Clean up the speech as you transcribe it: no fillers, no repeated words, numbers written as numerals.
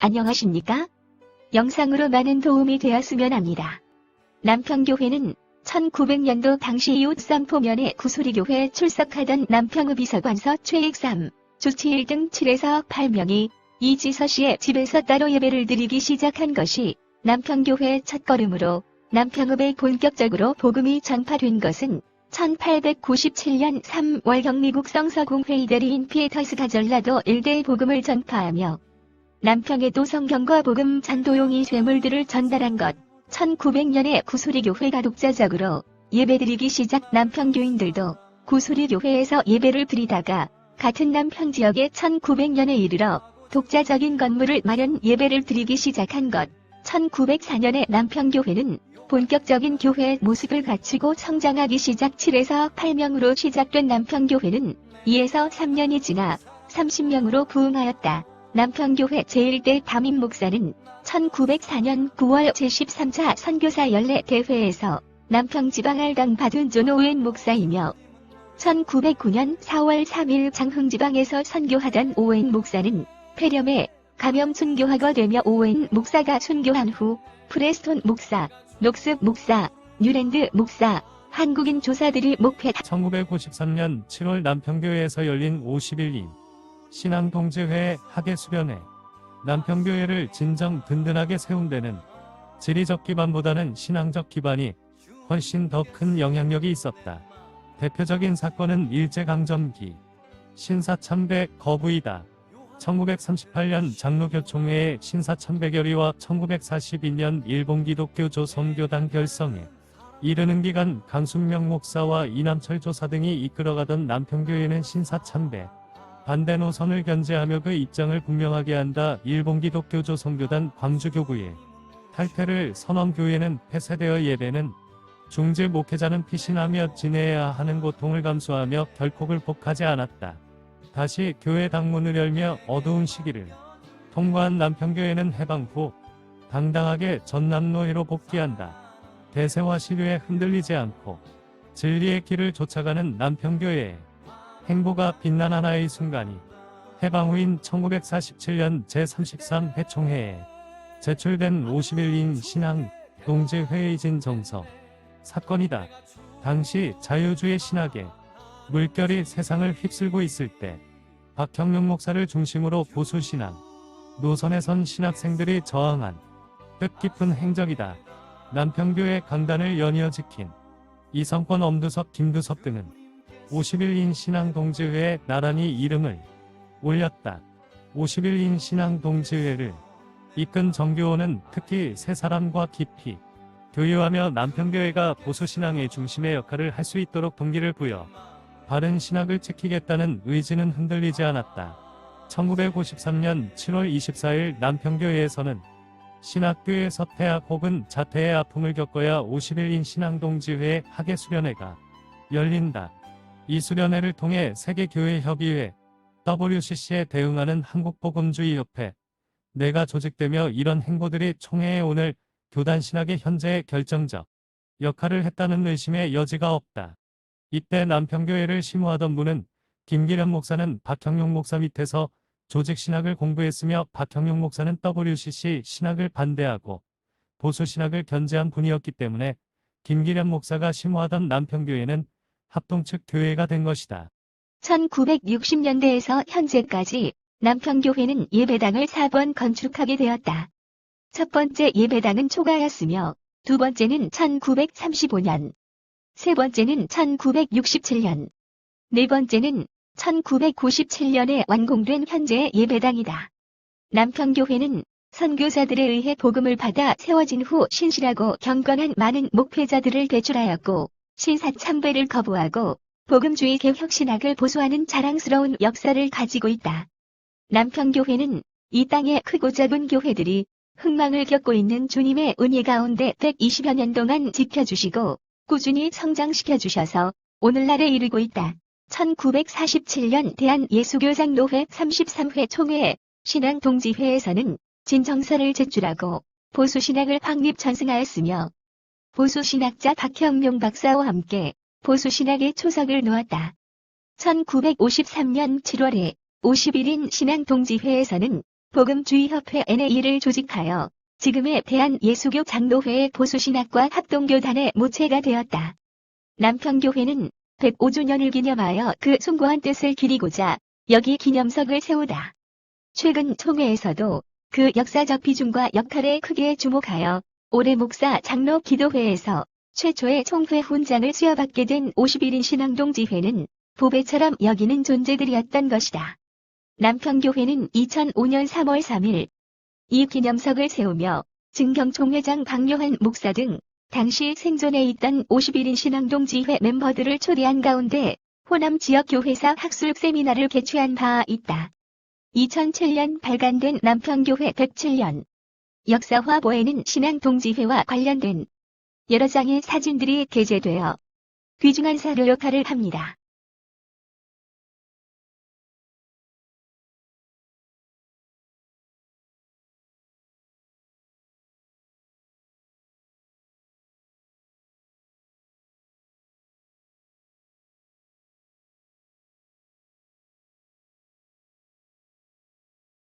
안녕하십니까? 영상으로 많은 도움이 되었으면 합니다. 남평교회는 1900년도 당시 이웃 삼포면에 구소리교회에 출석하던 남평읍이서관서 최익삼, 주치 1등 7에서 8명이 이지서씨의 집에서 따로 예배를 드리기 시작한 것이 남평교회의 첫걸음으로 남평읍에 본격적으로 복음이 전파된 것은 1897년 3월 경미국 성서공회의 대리인 피에터스 가절라도 일대의 복음을 전파하며 남평에도 성경과 복음 전도용이 쇠물들을 전달한 것, 1900년에 구소리교회가 독자적으로 예배드리기 시작. 남평교인들도 구소리교회에서 예배를 드리다가 같은 남평 지역에 1900년에 이르러 독자적인 건물을 마련 예배를 드리기 시작한 것, 1904년에 남평교회는 본격적인 교회의 모습을 갖추고 성장하기 시작. 7에서 8명으로 시작된 남평교회는 2에서 3년이 지나 30명으로 부흥하였다. 남평교회 제1대 담임 목사는 1904년 9월 제13차 선교사 연례 대회에서 남평지방 알당 받은 존 오웬 목사이며 1909년 4월 3일 장흥지방에서 선교하던 오웬 목사는 폐렴에 감염 순교하게 되며 오웬 목사가 순교한 후 프레스톤 목사, 녹스 목사, 뉴랜드 목사, 한국인 조사들이 목회 1953년 7월 남평교회에서 열린 51인 신앙동지회 학예수련회. 남평교회를 진정 든든하게 세운 데는 지리적 기반보다는 신앙적 기반이 훨씬 더 큰 영향력이 있었다. 대표적인 사건은 일제강점기 신사참배 거부이다. 1938년 장로교총회의 신사참배결의와 1942년 일본 기독교 조선교단 결성에 이르는 기간 강순명 목사와 이남철 조사 등이 이끌어가던 남평교회는 신사참배 반대 노선을 견제하며 그 입장을 분명하게 한다. 일본 기독교 조선교단 광주교구의 탈퇴를 선언. 교회는 폐쇄되어 예배는 중재, 목회자는 피신하며 지내야 하는 고통을 감수하며 결코 굴복하지 않았다. 다시 교회 당문을 열며 어두운 시기를 통과한 남평교회는 해방 후 당당하게 전남노회로 복귀한다. 대세와 시류에 흔들리지 않고 진리의 길을 쫓아가는 남평교회의 행보가 빛난 하나의 순간이 해방 후인 1947년 제33회 총회에 제출된 51인 신앙 동지회의 진정서 사건이다. 당시 자유주의 신학의 물결이 세상을 휩쓸고 있을 때 박형룡 목사를 중심으로 보수신앙 노선에 선 신학생들이 저항한 뜻깊은 행적이다. 남평교회 강단을 연이어 지킨 이성권, 엄두섭, 김두섭 등은 51인 신앙동지회에 나란히 이름을 올렸다. 51인 신앙동지회를 이끈 정교호는 특히 세 사람과 깊이 교류하며 남평교회가 보수신앙의 중심의 역할을 할 수 있도록 동기를 부여 바른 신학을 지키겠다는 의지는 흔들리지 않았다. 1953년 7월 24일 남평교회에서는 신학교의 서태학 혹은 자퇴의 아픔을 겪어야 51인 신앙동지회의 학예수련회가 열린다. 이 수련회를 통해 세계교회협의회 WCC에 대응하는 한국복음주의협회 내가 조직되며 이런 행보들이 총회에 오늘 교단신학의 현재의 결정적 역할을 했다는 의심의 여지가 없다. 이때 남평교회를 심호하던 분은 김기련 목사는 박형룡 목사 밑에서 조직신학을 공부했으며 박형룡 목사는 WCC 신학을 반대하고 보수신학을 견제한 분이었기 때문에 김기련 목사가 심호하던 남평교회는 합동 측 교회가 된 것이다. 1960년대에서 현재까지 남평교회는 예배당을 4번 건축하게 되었다. 첫 번째 예배당은 초가였으며 두 번째는 1935년, 세 번째는 1967년, 네 번째는 1997년에 완공된 현재의 예배당이다. 남평교회는 선교사들에 의해 복음을 받아 세워진 후 신실하고 경건한 많은 목회자들을 배출하였고 신사참배를 거부하고 복음주의 개혁신학을 보수하는 자랑스러운 역사를 가지고 있다. 남평교회는 이 땅의 크고 작은 교회들이 흥망을 겪고 있는 주님의 은혜 가운데 120여 년 동안 지켜주시고 꾸준히 성장시켜주셔서 오늘날에 이르고 있다. 1947년 대한예수교장노회 33회 총회 신앙동지회에서는 진정서를 제출하고 보수신학을 확립전승하였으며 보수신학자 박형룡 박사와 함께 보수신학의 초석을 놓았다. 1953년 7월에 51인 신앙동지회에서는 복음주의협회 NA를 조직하여 지금의 대한예수교 장로회의 보수신학과 합동교단의 모체가 되었다. 남평교회는 105주년을 기념하여 그 숭고한 뜻을 기리고자 여기 기념석을 세우다. 최근 총회에서도 그 역사적 비중과 역할에 크게 주목하여 올해 목사 장로 기도회에서 최초의 총회 훈장을 수여받게 된 51인 신앙동지회는 보배처럼 여기는 존재들이었던 것이다. 남평교회는 2005년 3월 3일 이 기념석을 세우며 증경총회장 박요한 목사 등 당시 생존해 있던 51인 신앙동지회 멤버들을 초대한 가운데 호남 지역 교회사 학술 세미나를 개최한 바 있다. 2007년 발간된 남평교회 107년 역사화보에는 신앙동지회와 관련된 여러 장의 사진들이 게재되어 귀중한 사료 역할을 합니다.